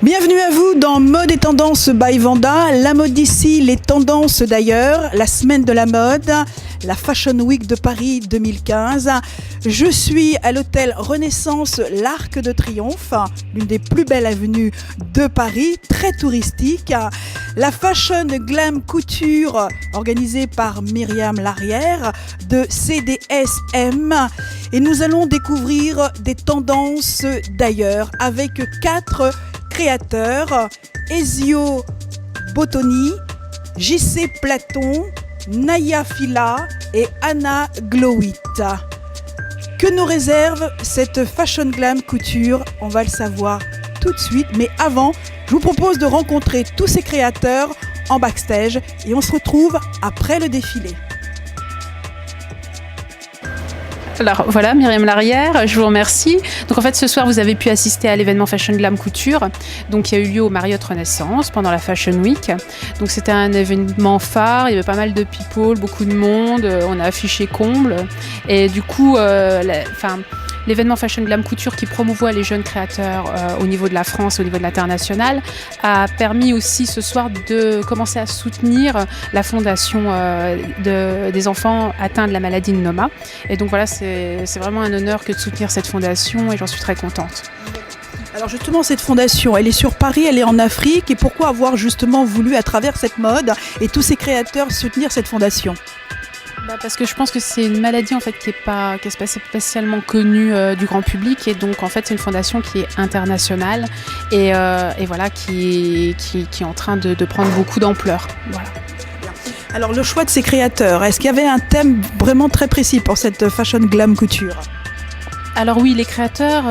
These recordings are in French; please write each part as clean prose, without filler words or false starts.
Bienvenue à vous dans Mode et Tendance by Vanda. La mode d'ici, les tendances d'ailleurs, la semaine de la mode, la Fashion Week de Paris 2015. Je suis à l'hôtel Renaissance l'Arc de Triomphe, l'une des plus belles avenues de Paris, très touristique. La Fashion Glam Couture organisée par Myriam Larrière de CDSM. Et nous allons découvrir des tendances d'ailleurs avec 4 créateurs: Ezio Bottoni, JC Platon, Naya Fila et Anna Glowit. Que nous réserve cette Fashion Glam Couture? On va le savoir tout de suite, mais avant, je vous propose de rencontrer tous ces créateurs en backstage et on se retrouve après le défilé. Alors voilà, Myriam Larrière, je vous remercie. Donc en fait, ce soir, vous avez pu assister à l'événement Fashion Glam Couture, donc qui a eu lieu au Marriott Renaissance pendant la Fashion Week. Donc c'était un événement phare, il y avait pas mal de people, beaucoup de monde, on a affiché comble. Et du coup, l'événement Fashion Glam Couture qui promouvoit les jeunes créateurs au niveau de la France et au niveau de l'international a permis aussi ce soir de commencer à soutenir la fondation des enfants atteints de la maladie de Noma. Et donc voilà, c'est vraiment un honneur que de soutenir cette fondation et j'en suis très contente. Alors justement, cette fondation, elle est sur Paris, elle est en Afrique. Et pourquoi avoir justement voulu, à travers cette mode et tous ces créateurs, soutenir cette fondation ? Parce que je pense que c'est une maladie en fait qui est pas spécialement connue du grand public, et donc en fait c'est une fondation qui est internationale et voilà qui est en train de prendre beaucoup d'ampleur. Voilà. Alors le choix de ces créateurs, est-ce qu'il y avait un thème vraiment très précis pour cette Fashion Glam Couture ? Alors oui, les créateurs,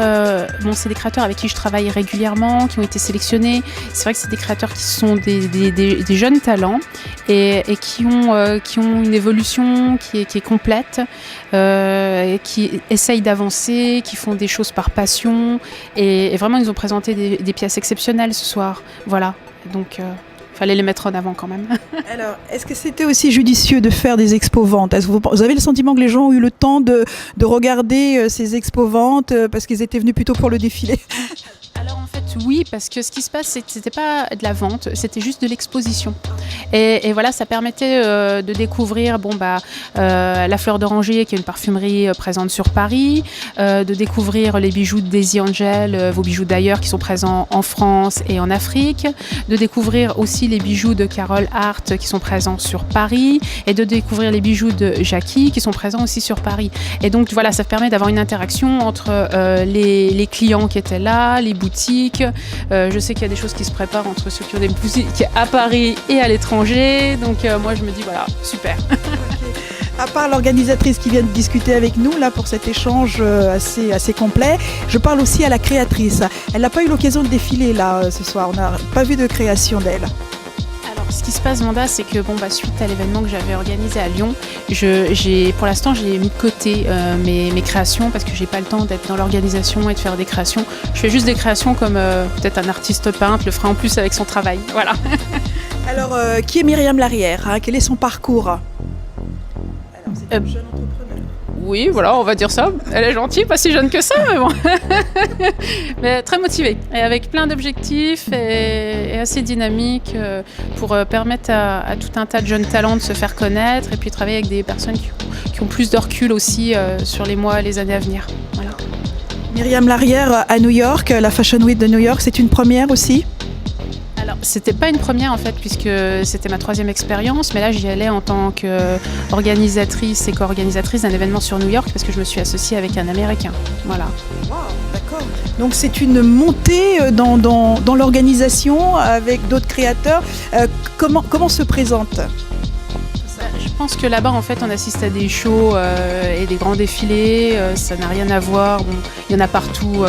c'est des créateurs avec qui je travaille régulièrement, qui ont été sélectionnés. C'est vrai que c'est des créateurs qui sont des jeunes talents et qui ont une évolution qui est complète, qui essayent d'avancer, qui font des choses par passion. Et vraiment, ils nous ont présenté des pièces exceptionnelles ce soir. Voilà, donc... fallait les mettre en avant quand même. Alors, est-ce que c'était aussi judicieux de faire des expos-ventes ? Est-ce que vous avez le sentiment que les gens ont eu le temps de regarder ces expos-ventes parce qu'ils étaient venus plutôt pour le défilé ? Alors en fait oui, parce que ce qui se passe, c'était pas de la vente, c'était juste de l'exposition. Et voilà, ça permettait de découvrir la Fleur d'Oranger, qui est une parfumerie présente sur Paris, de découvrir les bijoux de Daisy Angel, vos bijoux d'ailleurs, qui sont présents en France et en Afrique, de découvrir aussi les bijoux de Carole Hart qui sont présents sur Paris, et de découvrir les bijoux de Jackie qui sont présents aussi sur Paris. Et donc voilà, ça permet d'avoir une interaction entre les clients qui étaient là, les boutiques. Je sais qu'il y a des choses qui se préparent entre ceux qui ont des boutiques à Paris et à l'étranger. Donc moi je me dis voilà, super. À part l'organisatrice qui vient de discuter avec nous là pour cet échange assez complet, je parle aussi à la créatrice. Elle n'a pas eu l'occasion de défiler là ce soir, on n'a pas vu de création d'elle. Ce qui se passe, Vanda, c'est que suite à l'événement que j'avais organisé à Lyon, pour l'instant j'ai mis de côté mes créations parce que j'ai pas le temps d'être dans l'organisation et de faire des créations. Je fais juste des créations comme peut-être un artiste peintre le ferait en plus avec son travail. Voilà. Alors, qui est Myriam Larrière, hein ? Quel est son parcours ? Alors, c'est une jeune entrepreneur. Oui, voilà, on va dire ça. Elle est gentille, pas si jeune que ça, mais bon. Mais très motivée et avec plein d'objectifs et assez dynamique pour permettre à tout un tas de jeunes talents de se faire connaître et puis travailler avec des personnes qui ont plus de recul aussi sur les mois et les années à venir. Voilà. Myriam Larrière à New York, la Fashion Week de New York, c'est une première aussi ? Alors, c'était pas une première en fait, puisque c'était ma 3e expérience, mais là j'y allais en tant qu'organisatrice et co-organisatrice d'un événement sur New York parce que je me suis associée avec un Américain. Voilà. Wow, d'accord. Donc c'est une montée dans l'organisation avec d'autres créateurs. Comment se présente ? Je pense que là-bas, en fait, on assiste à des shows et des grands défilés. Ça n'a rien à voir. Bon, il y en a partout.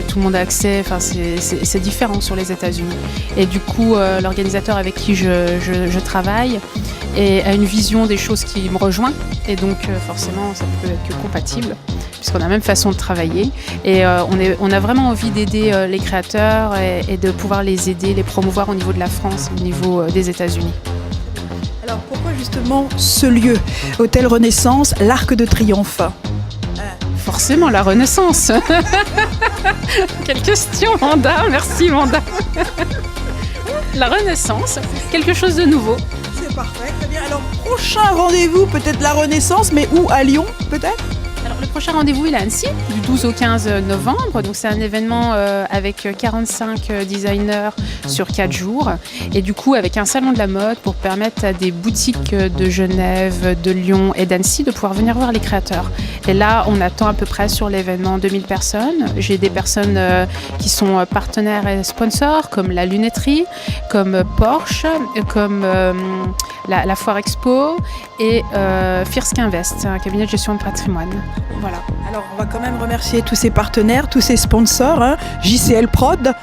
Tout le monde a accès. Enfin, c'est différent sur les États-Unis. Et du coup, l'organisateur avec qui je travaille a une vision des choses qui me rejoint. Et donc, forcément, ça peut être que compatible, puisqu'on a la même façon de travailler. Et on a vraiment envie d'aider les créateurs et de pouvoir les aider, les promouvoir au niveau de la France, au niveau des États-Unis. Alors pourquoi justement ce lieu, Hôtel Renaissance, l'Arc de Triomphe ? Forcément, la Renaissance. Quelle question, Manda. Merci, Manda. La Renaissance, quelque chose de nouveau. C'est parfait, très bien. Alors, prochain rendez-vous, peut-être la Renaissance, mais où? À Lyon, peut-être? Alors, le prochain rendez-vous, il est à Annecy, du 12 au 15 novembre. Donc, c'est un événement avec 45 designers sur 4 jours. Et du coup, avec un salon de la mode pour permettre à des boutiques de Genève, de Lyon et d'Annecy de pouvoir venir voir les créateurs. Et là, on attend à peu près sur l'événement 2000 personnes. J'ai des personnes qui sont partenaires et sponsors, comme la Lunetterie, comme Porsche, comme la Foire Expo et Firsk Invest, un cabinet de gestion de patrimoine. Voilà. Alors, on va quand même remercier tous ces partenaires, tous ces sponsors, hein. JCL Prod.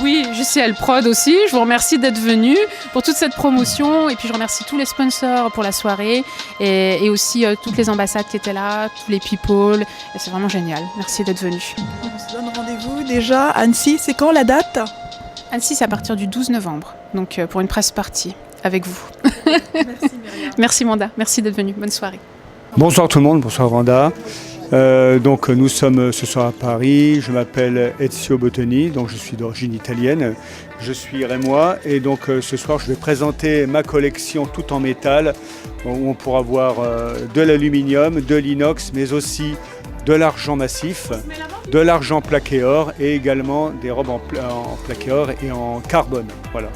Oui, JCL Prod aussi. Je vous remercie d'être venus pour toute cette promotion. Et puis, je remercie tous les sponsors pour la soirée et aussi toutes les ambassades qui étaient là, tous les people. Et c'est vraiment génial. Merci d'être venus. On se donne rendez-vous déjà. Annecy, c'est quand la date? Annecy, c'est à partir du 12 novembre. Donc, pour une presse partie avec vous. Merci, Myriam. Merci, Manda. Merci d'être venu. Bonne soirée. Bonsoir tout le monde, bonsoir Vanda. Donc nous sommes ce soir à Paris, je m'appelle Ezio Bottoni, donc je suis d'origine italienne, je suis rémois et donc ce soir je vais présenter ma collection tout en métal où on pourra voir de l'aluminium, de l'inox mais aussi de l'argent massif, de l'argent plaqué or et également des robes en plaqué or et en carbone. Voilà.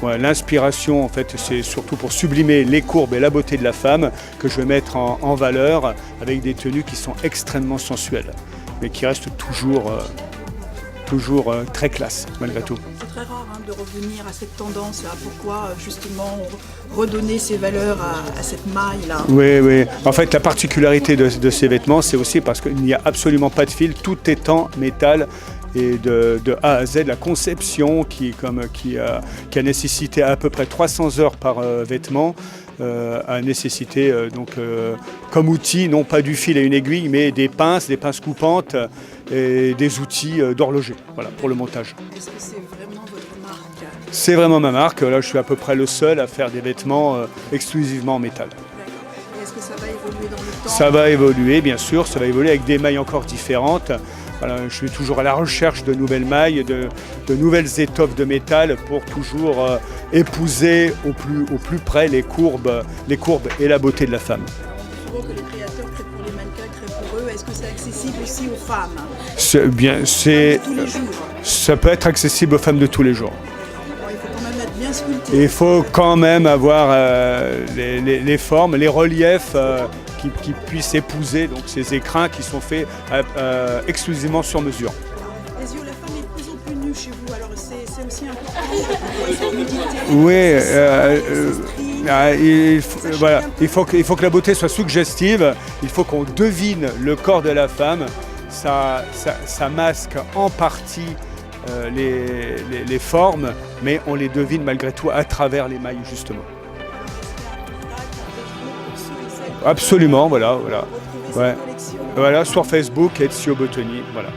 Ouais, l'inspiration, en fait, c'est surtout pour sublimer les courbes et la beauté de la femme que je vais mettre en valeur avec des tenues qui sont extrêmement sensuelles, mais qui restent toujours très classe, malgré tout. C'est très rare de revenir à cette tendance-là. Pourquoi, justement, redonner ces valeurs à cette maille-là? Oui, oui. En fait, la particularité de ces vêtements, c'est aussi parce qu'il n'y a absolument pas de fil, tout est en métal. Et de A à Z, la conception qui a nécessité à peu près 300 heures par vêtement, a nécessité comme outil, non pas du fil et une aiguille, mais des pinces coupantes et des outils d'horloger, voilà, pour le montage. Est-ce que c'est vraiment votre marque? C'est vraiment ma marque. Là, je suis à peu près le seul à faire des vêtements exclusivement en métal. Et est-ce que ça va évoluer dans le temps? Ça va évoluer, bien sûr. Ça va évoluer avec des mailles encore différentes. Voilà, je suis toujours à la recherche de nouvelles mailles, de nouvelles étoffes de métal pour toujours épouser au plus près les courbes et la beauté de la femme. On dit souvent que les créateurs créent pour les mannequins, créent pour eux. Est-ce que c'est accessible aussi aux femmes? Tous les jours. Ça peut être accessible aux femmes de tous les jours. Bon, il faut quand même être bien sculpté. Et il faut quand même avoir les formes, les reliefs qui puissent épouser donc, ces écrins qui sont faits exclusivement sur mesure. Les yeux, la femme est de plus en plus nue chez vous, alors c'est aussi important. Oui, il faut que la beauté soit suggestive, il faut qu'on devine le corps de la femme, ça masque en partie les formes, mais on les devine malgré tout à travers les mailles justement. Absolument, voilà. Ouais. Voilà, sur Facebook, Ezio Bottoni, voilà.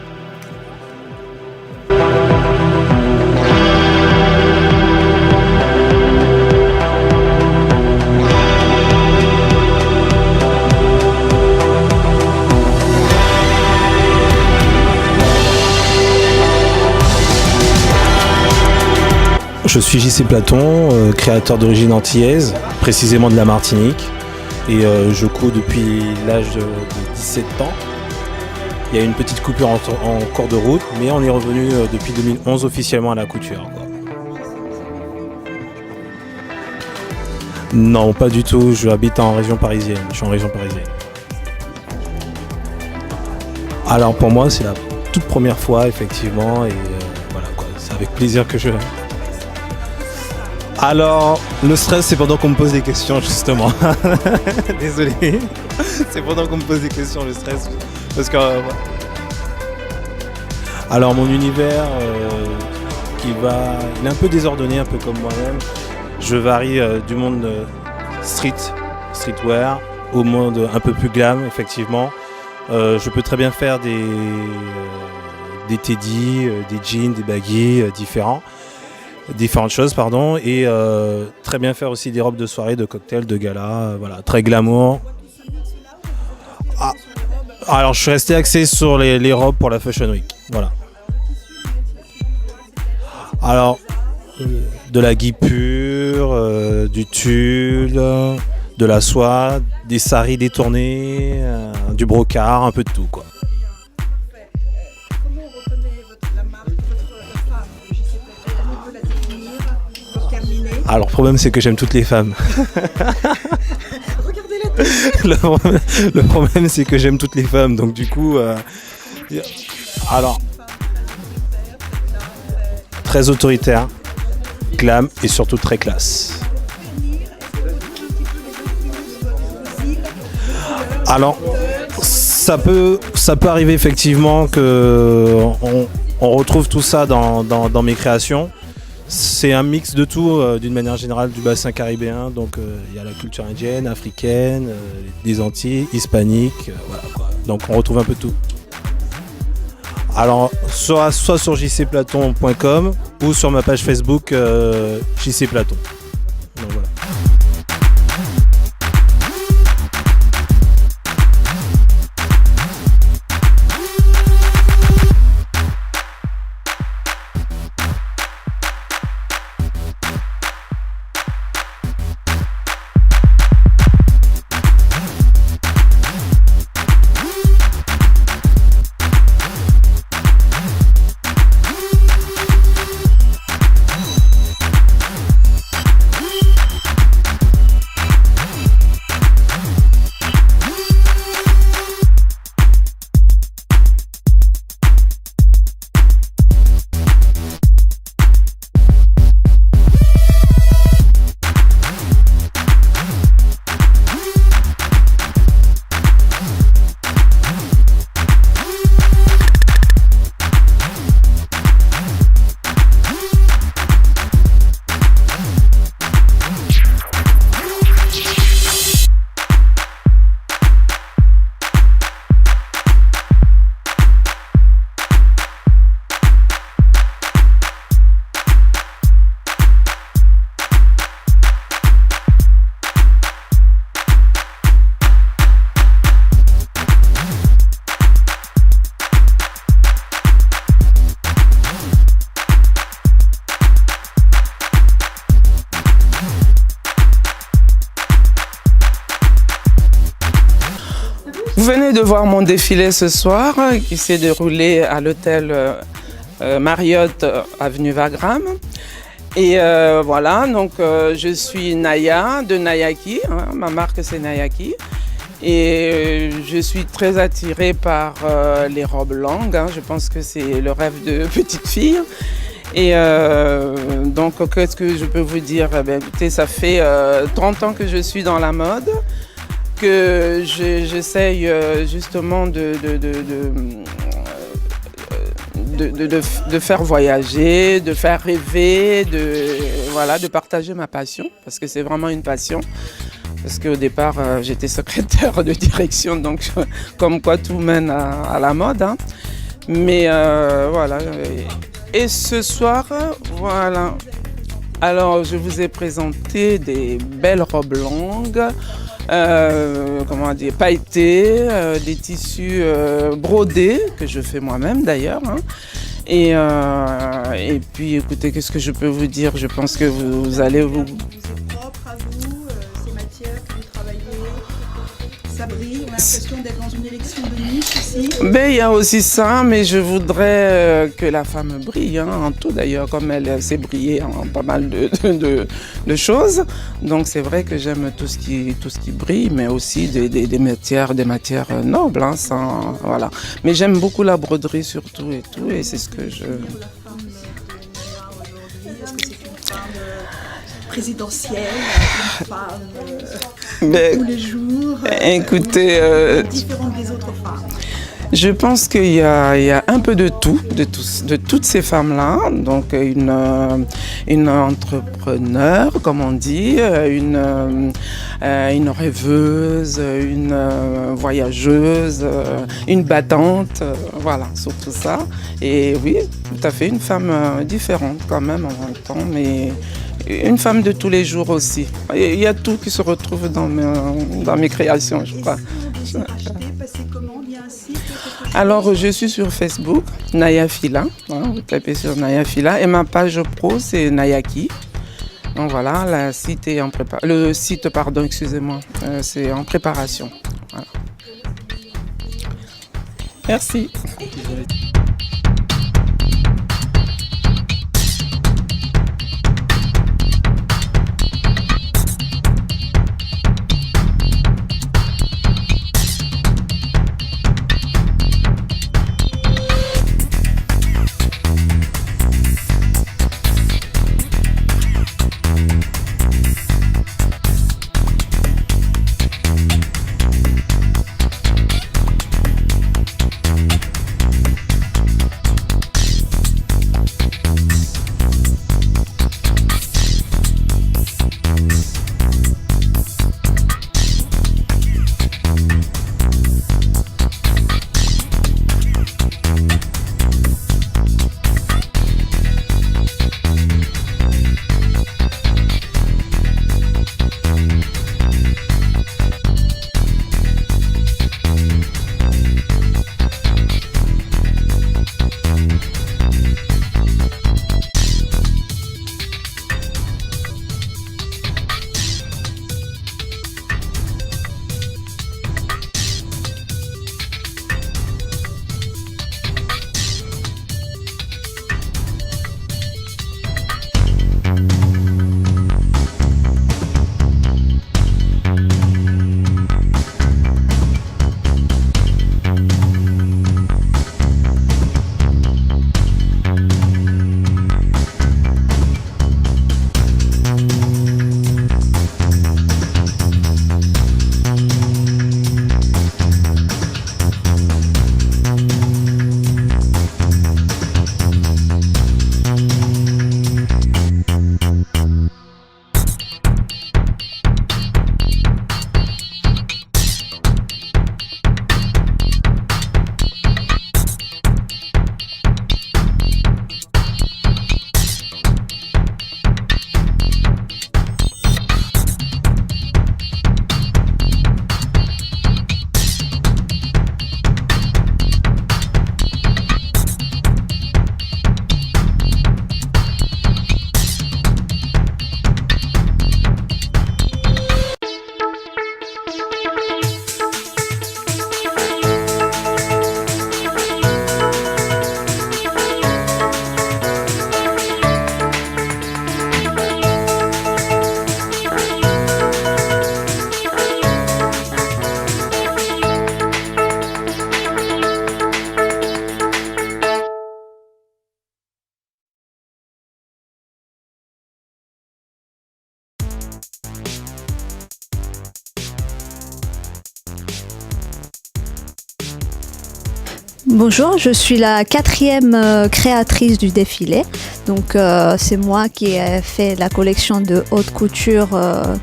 Je suis JC Platon, créateur d'origine antillaise, précisément de la Martinique. Et je couds depuis l'âge de 17 ans. Il y a une petite coupure en cours de route, mais on est revenu depuis 2011 officiellement à la couture, quoi. Non, pas du tout. Je habite en région parisienne. Je suis en région parisienne. Alors pour moi, c'est la toute première fois, effectivement. Et voilà, quoi. C'est avec plaisir que je... Alors, le stress, c'est pendant qu'on me pose des questions, justement. Désolé. C'est pendant qu'on me pose des questions, le stress. Parce que... Alors, mon univers, il est un peu désordonné, un peu comme moi-même. Je varie du monde streetwear, au monde un peu plus glam, effectivement. Je peux très bien faire des teddy, des jeans, des baggy différentes choses, pardon, et très bien faire aussi des robes de soirée, de cocktail, de gala, voilà, très glamour. Alors, je suis resté axé sur les robes pour la Fashion Week. Voilà. Alors, de la guipure, du tulle, de la soie, des saris détournés, du brocart, un peu de tout, quoi. Comment on reconnaît la marque, la femme de JC Platon? Comment on peut la définir pour terminer? Alors, le problème, c'est que j'aime toutes les femmes. Regardez la tête. Le problème, c'est que j'aime toutes les femmes. Donc, du coup, alors, très autoritaire, glam et surtout très classe. Alors, ça peut arriver effectivement que on retrouve tout ça dans mes créations. C'est un mix de tout, d'une manière générale, du bassin caribéen. Donc, il y a la culture indienne, africaine, des Antilles, hispanique, voilà, quoi. Donc, on retrouve un peu tout. Alors, soit sur jcplaton.com ou sur ma page Facebook JC Platon. Donc, voilà. Vous venez de voir mon défilé ce soir qui s'est déroulé à l'hôtel Marriott avenue Wagram. Et voilà, donc je suis Naya de Nayaki, hein, ma marque c'est Nayaki. Et je suis très attirée par les robes longues, hein, je pense que c'est le rêve de petite fille. Et donc qu'est-ce que je peux vous dire? Écoutez, ça fait 30 ans que je suis dans la mode, que j'essaye justement de faire voyager, de faire rêver, de partager ma passion, parce que c'est vraiment une passion. Parce qu'au départ, j'étais secrétaire de direction, donc comme quoi tout mène à la mode, hein. Mais voilà. Et ce soir, voilà. Alors, je vous ai présenté des belles robes longues, comment dire, pailletées, des tissus brodés, que je fais moi-même d'ailleurs, hein. Et puis, écoutez, qu'est-ce que je peux vous dire? Je pense que vous allez vous... C'est propre à vous, ces matières que vous travaillez, ça brille, on a l'impression d'être dans une élection de niche ici. Ben, il y a aussi ça, mais je voudrais que la femme brille, hein, en tout d'ailleurs, comme elle sait briller en pas mal de choses. Donc c'est vrai que j'aime tout ce qui brille, mais aussi des matières nobles, hein, voilà. Mais j'aime beaucoup la broderie surtout et c'est ce que je... Est-ce que c'est une femme présidentielle, une femme Ben, tous les jours, écoutez, différente des autres femmes? je pense qu'il y a un peu de tout, de toutes ces femmes-là. Donc une entrepreneur, comme on dit, une rêveuse, une voyageuse, une battante, voilà, surtout ça. Et oui, tout à fait, une femme différente quand même en même temps, mais une femme de tous les jours aussi. Il y a tout qui se retrouve dans mes créations, je crois. Alors, je suis sur Facebook, Naya Fila. Vous tapez sur Naya Fila. Et ma page pro, c'est Nayaki. Donc voilà, le site, c'est en préparation. Voilà. Merci. Bonjour, je suis la 4e créatrice du défilé. Donc c'est moi qui ai fait la collection de haute couture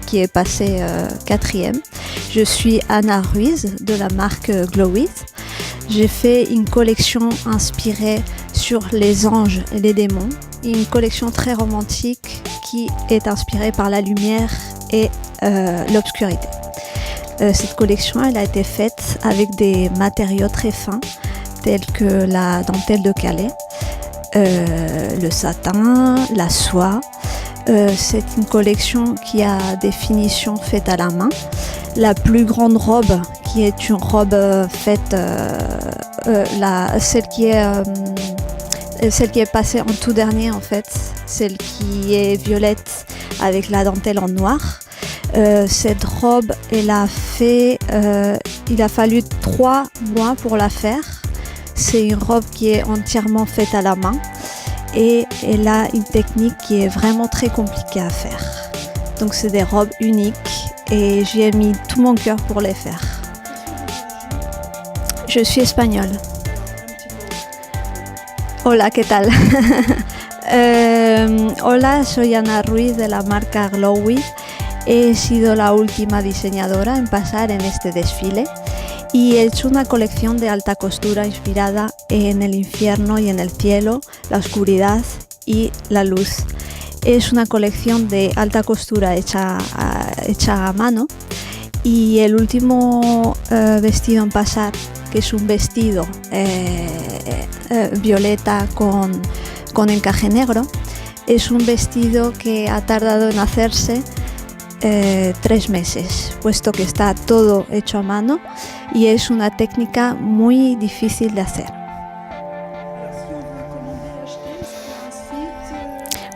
qui est passée 4e. Je suis Anna Ruiz de la marque Glowith. J'ai fait une collection inspirée sur les anges et les démons. Une collection très romantique qui est inspirée par la lumière et l'obscurité. Cette collection elle a été faite avec des matériaux très fins tels que la dentelle de Calais, le satin, la soie. C'est une collection qui a des finitions faites à la main. La plus grande robe, qui est une robe faite, celle qui est passée en tout dernier en fait, celle qui est violette avec la dentelle en noir. Cette robe, il a fallu 3 mois pour la faire. C'est une robe qui est entièrement faite à la main et elle a une technique qui est vraiment très compliquée à faire. Donc c'est des robes uniques et j'y ai mis tout mon cœur pour les faire. Je suis espagnole. Hola, ¿qué tal? Hola, soy Ana Ruiz de la marca Glowith. He sido la última diseñadora en pasar en este desfile y he hecho una colección de alta costura inspirada en el infierno y en el cielo, la oscuridad y la luz. es una colección de alta costura hecha a mano. Y el último vestido en pasar, que es un vestido violeta con encaje negro, es un vestido que ha tardado en hacerse 3 meses, puesto que está todo hecho a mano y es una técnica muy difícil de hacer.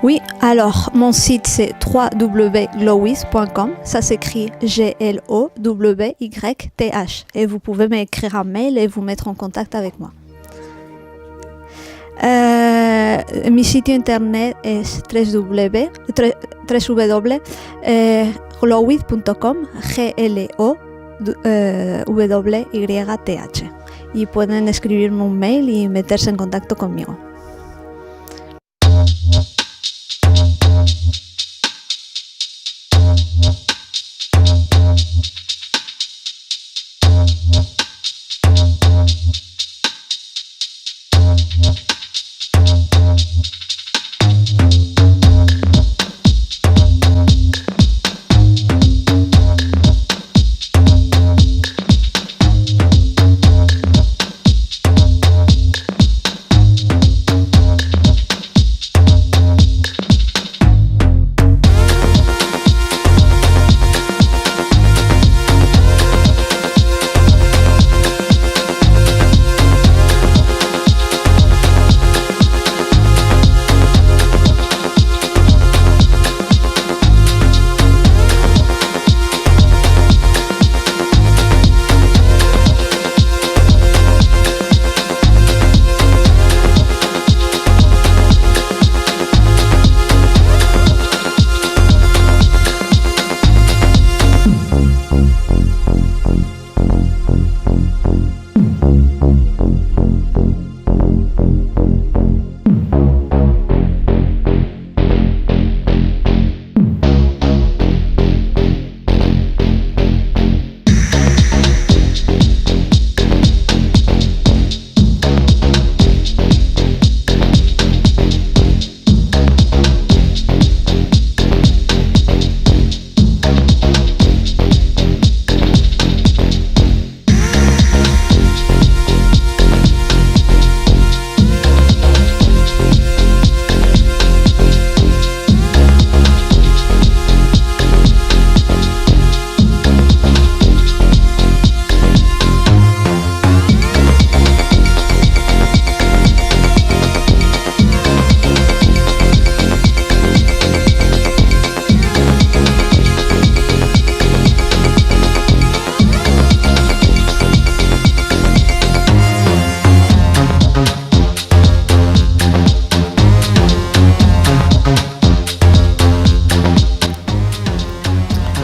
Oui, alors mon site c'est www.glowith.com, ça s'écrit GlowYth et vous pouvez m'écrire un mail et vous mettre en contact avec moi. Mi sitio internet es www.glowith.com, GLOWYTH, y pueden escribirme un mail y meterse en contacto conmigo.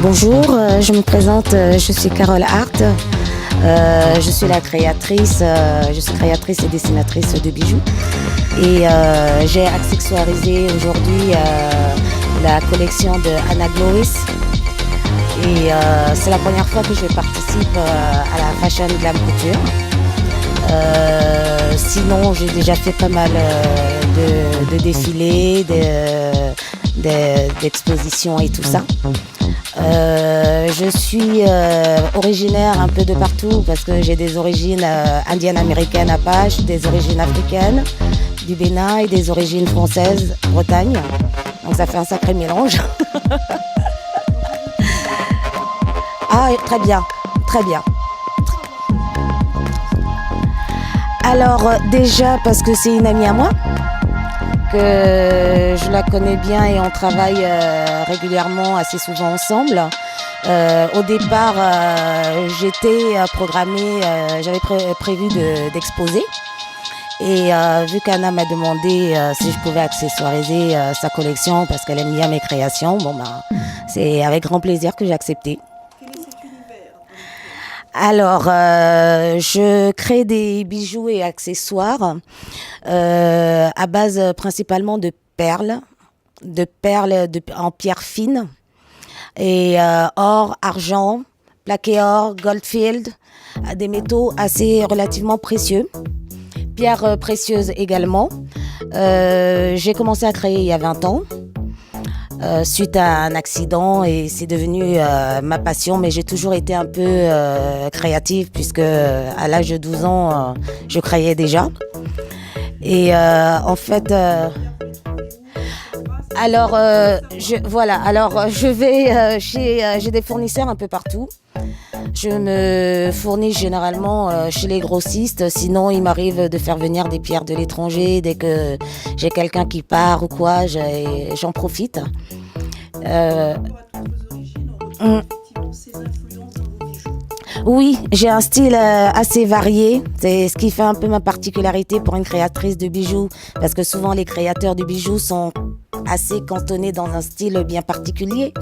Bonjour, je me présente, je suis Carole Hart, je suis la créatrice, je suis créatrice et dessinatrice de bijoux et j'ai accessoirisé aujourd'hui la collection de Anna Glowith et c'est la première fois que je participe à la Fashion Glam Couture. Sinon j'ai déjà fait pas mal de défilés, d'expositions et tout ça. Je suis originaire un peu de partout parce que j'ai des origines indiennes, américaines, apaches, des origines africaines, du Bénin et des origines françaises, Bretagne. Donc ça fait un sacré mélange. Ah, très bien, très bien. Alors déjà parce que c'est une amie à moi, que je la connais bien et on travaille régulièrement, assez souvent ensemble. Au départ, j'étais programmée, j'avais prévu d'exposer. Et vu qu'Anna m'a demandé si je pouvais accessoiriser sa collection parce qu'elle aime bien mes créations, bon ben, c'est avec grand plaisir que j'ai accepté. Alors, je crée des bijoux et accessoires à base principalement de perles en pierre fine et or, argent, plaqué or, goldfield, des métaux assez relativement précieux, pierres précieuses également. J'ai commencé à créer il y a 20 ans. suite à un accident et c'est devenu ma passion, mais j'ai toujours été un peu créative puisque à l'âge de 12 ans, je créais déjà. Et en fait... j'ai des fournisseurs un peu partout. Je me fournis généralement chez les grossistes. Sinon, il m'arrive de faire venir des pierres de l'étranger. Dès que j'ai quelqu'un qui part ou quoi, j'en profite. Oui, j'ai un style assez varié. C'est ce qui fait un peu ma particularité pour une créatrice de bijoux. Parce que souvent, les créateurs de bijoux sont assez cantonnés dans un style bien particulier.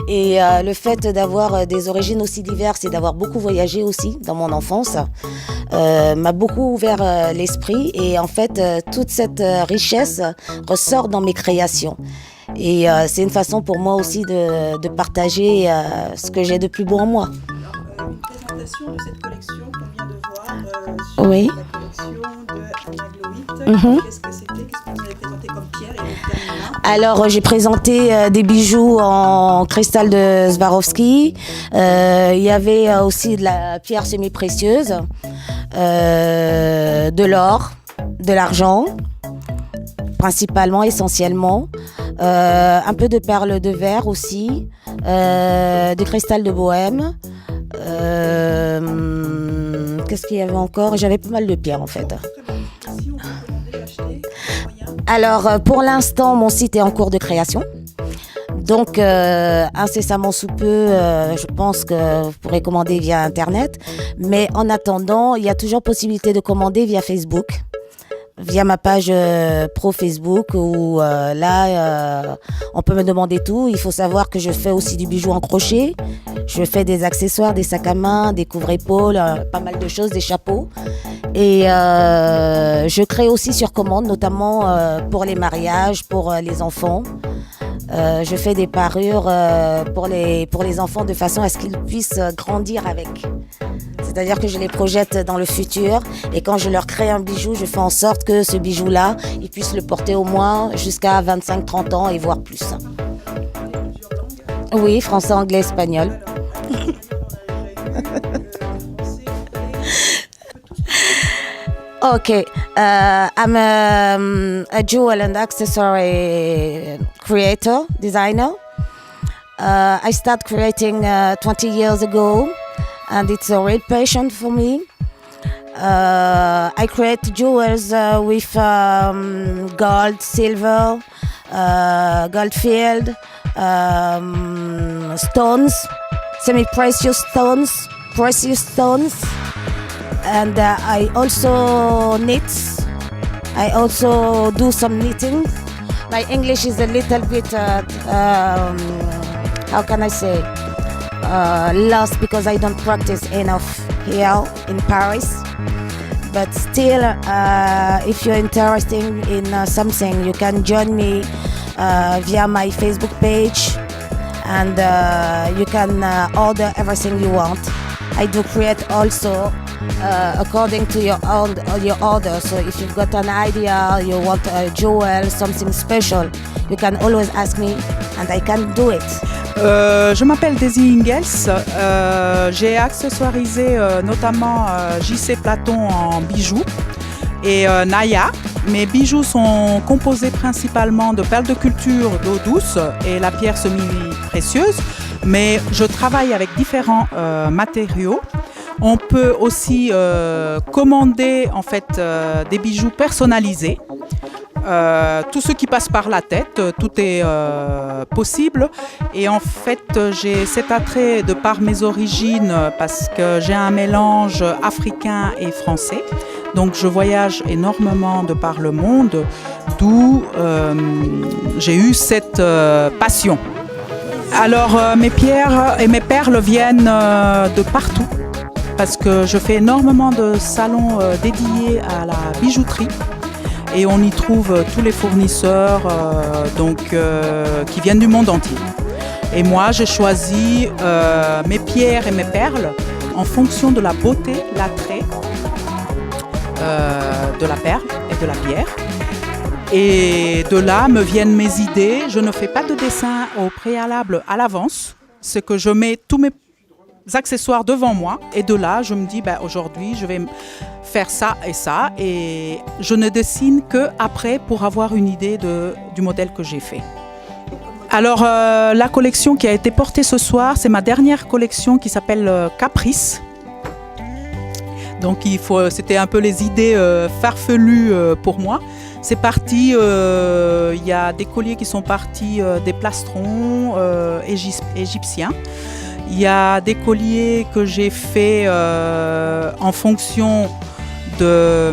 Et le fait d'avoir des origines aussi diverses et d'avoir beaucoup voyagé aussi dans mon enfance m'a beaucoup ouvert l'esprit. Et en fait, toute cette richesse ressort dans mes créations. Et c'est une façon pour moi aussi de partager ce que j'ai de plus beau en moi. Une présentation de cette collection qu'on vient de voir Oui. la collection de Magloït. Qu'est-ce que c'était? Qu'est-ce que vous avez présenté comme pierre et comme Alors, j'ai présenté des bijoux en cristal de Swarovski. Il y avait aussi de la pierre semi-précieuse, de l'or, de l'argent, principalement, essentiellement. Un peu de perles de verre aussi, du cristal de Bohème. Qu'est-ce qu'il y avait encore? J'avais pas mal de pierres en fait. Alors pour l'instant mon site est en cours de création. Donc incessamment sous peu, je pense que vous pourrez commander via internet. Mais en attendant, il y a toujours possibilité de commander via Facebook. Via ma page pro Facebook où on peut me demander tout. Il faut savoir que je fais aussi du bijou en crochet. Je fais des accessoires, des sacs à main, des couvre-épaules, pas mal de choses, des chapeaux. Et je crée aussi sur commande, notamment pour les mariages, pour les enfants. Je fais des parures pour les enfants de façon à ce qu'ils puissent grandir avec. C'est-à-dire que je les projette dans le futur et quand je leur crée un bijou, je fais en sorte que ce bijou-là, ils puissent le porter au moins jusqu'à 25-30 ans et voire plus. Oui, français, anglais, espagnol. Okay, I'm a jewel and accessory creator, designer. I started creating 20 years ago. And it's a real passion for me. I create jewels with gold, silver, gold field, stones, semi-precious stones, and I also knit. I also do some knitting. My English is a little bit, how can I say? Lost because I don't practice enough here in Paris. But still, if you're interested in something, you can join me via my Facebook page and you can order everything you want. I do create also according to your order. So if you've got an idea, you want a jewel, something special, you can always ask me and I can do it. Je m'appelle Daisy Ingels, j'ai accessoirisé notamment JC Platon en bijoux et Naya. Mes bijoux sont composés principalement de perles de culture, d'eau douce et la pierre semi-précieuse, mais je travaille avec différents matériaux. On peut aussi commander en fait des bijoux personnalisés. Tout ce qui passe par la tête, tout est possible. Et en fait, j'ai cet attrait de par mes origines parce que j'ai un mélange africain et français. Donc je voyage énormément de par le monde, d'où j'ai eu cette passion. Alors mes pierres et mes perles viennent de partout parce que je fais énormément de salons dédiés à la bijouterie. Et on y trouve tous les fournisseurs qui viennent du monde entier. Et moi, j'ai choisi mes pierres et mes perles en fonction de la beauté, l'attrait de la perle et de la pierre. Et de là me viennent mes idées. Je ne fais pas de dessin au préalable à l'avance. C'est que je mets tous mes accessoires devant moi. Et de là, je me dis, aujourd'hui, je vais faire ça. Et je ne dessine qu'après pour avoir une idée du modèle que j'ai fait. Alors, la collection qui a été portée ce soir, c'est ma dernière collection qui s'appelle Caprice. Donc, c'était un peu les idées farfelues pour moi. C'est parti, il y a des colliers qui sont partis des plastrons égyptiens. Il y a des colliers que j'ai fait en fonction de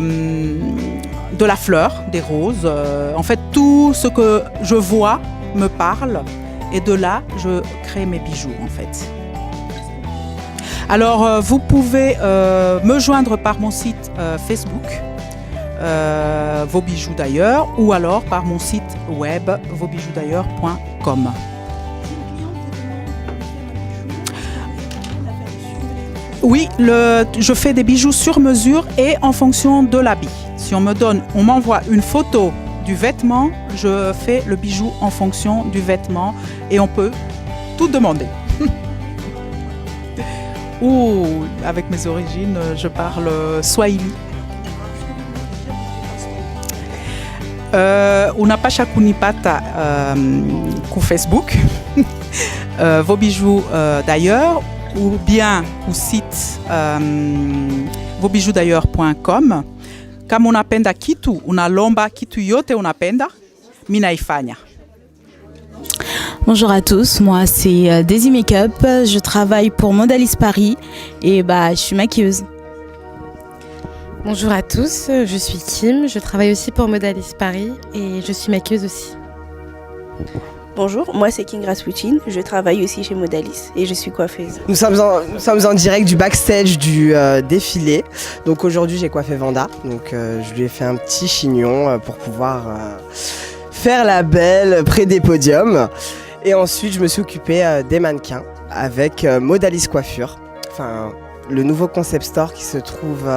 la fleur, des roses. En fait, tout ce que je vois me parle et de là, je crée mes bijoux en fait. Alors, vous pouvez me joindre par mon site Facebook, Vos Bijoux d'ailleurs, ou alors par mon site web vosbijousdailleurs.com. Oui, je fais des bijoux sur mesure et en fonction de l'habit. Si on m'envoie une photo du vêtement, je fais le bijou en fonction du vêtement et on peut tout demander. Ou avec mes origines, je parle swahili. Unapasha kunipata ku Facebook, Vos Bijoux d'ailleurs, ou bien au site vosbijousdailleurs.com. Kama unapenda kitu, unalomba kitu yote unapenda, minaifanya. Bonjour à tous, moi c'est Daisy Makeup, je travaille pour Modalis Paris et je suis maquilleuse. Bonjour à tous, je suis Kim, je travaille aussi pour Modalis Paris et je suis maquilleuse aussi. Bonjour, moi c'est King Rasputin, je travaille aussi chez Modalis et je suis coiffeuse. Nous sommes en direct du backstage du défilé. Donc aujourd'hui j'ai coiffé Vanda, donc je lui ai fait un petit chignon pour pouvoir faire la belle près des podiums. Et ensuite je me suis occupée des mannequins avec Modalis Coiffure, enfin le nouveau concept store qui se trouve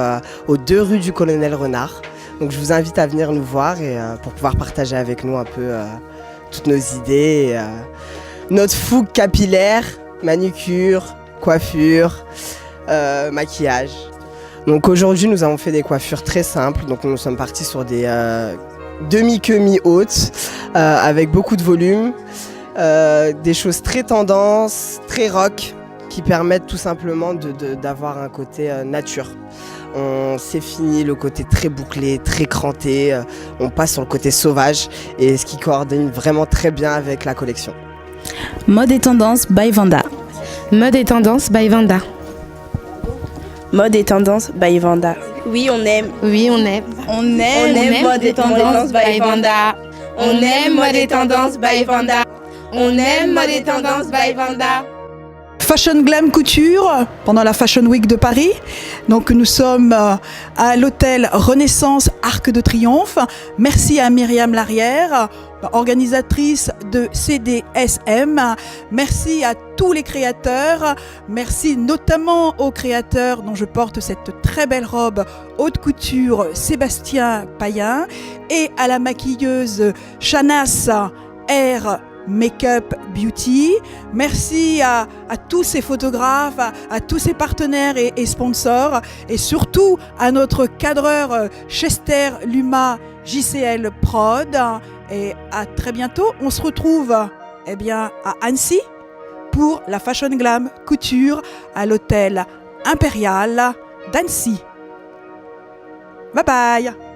aux 2 rues du Colonel Renard. Donc je vous invite à venir nous voir et pour pouvoir partager avec nous un peu toutes nos idées, notre fougue capillaire, manucure, coiffure, maquillage. Donc aujourd'hui nous avons fait des coiffures très simples, donc nous sommes partis sur des demi-queues mi-hautes avec beaucoup de volume, des choses très tendance, très rock qui permettent tout simplement d'avoir un côté nature. C'est fini le côté très bouclé, très cranté, on passe sur le côté sauvage et ce qui coordonne vraiment très bien avec la collection. Mode et tendance by Vanda. Mode et tendance by Vanda. Mode et tendance by Vanda. Oui, on aime. Oui, on aime. On aime mode et tendance by Vanda. On aime mode et tendance by Vanda. On aime mode et tendance by Vanda. Fashion Glam Couture pendant la Fashion Week de Paris. Donc nous sommes à l'hôtel Renaissance Arc de Triomphe. Merci à Myriam Larrière, organisatrice de CDSM. Merci à tous les créateurs. Merci notamment aux créateurs dont je porte cette très belle robe haute couture Sébastien Payen et à la maquilleuse Shanas R. Make-up Beauty. Merci à tous ces photographes, à tous ces partenaires et sponsors et surtout à notre cadreur Chester Luma JCL Prod. Et à très bientôt. On se retrouve à Annecy pour la Fashion Glam Couture à l'hôtel Impérial d'Annecy. Bye bye.